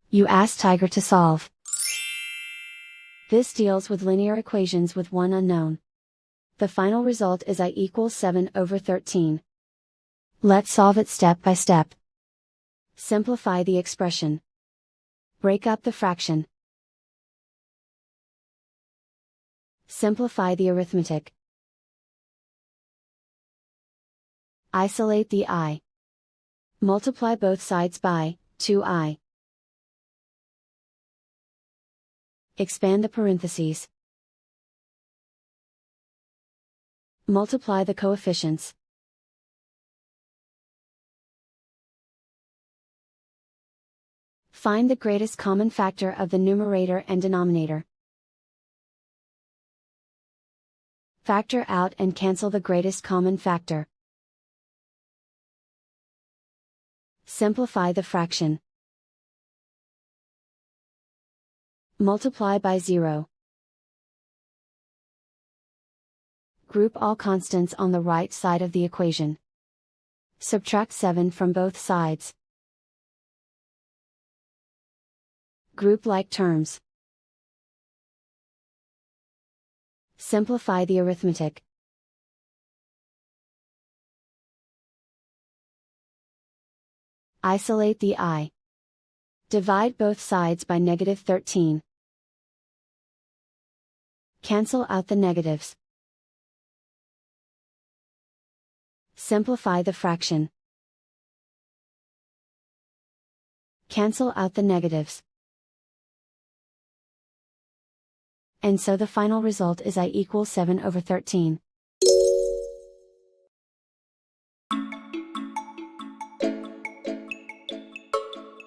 You ask Tiger to solve. This deals with linear equations with one unknown. The final result is I equals 7/13. Let's solve it step by step. Simplify the expression. Break up the fraction. Simplify the arithmetic. Isolate the I. Multiply both sides by 2i. Expand the parentheses. Multiply the coefficients. Find the greatest common factor of the numerator and denominator. Factor out and cancel the greatest common factor. Simplify the fraction. Multiply by 0. Group all constants on the right side of the equation. Subtract 7 from both sides. Group like terms. Simplify the arithmetic. Isolate the I. Divide both sides by -13. Cancel out the negatives. Simplify the fraction. Cancel out the negatives. And so the final result is I equals 7/13.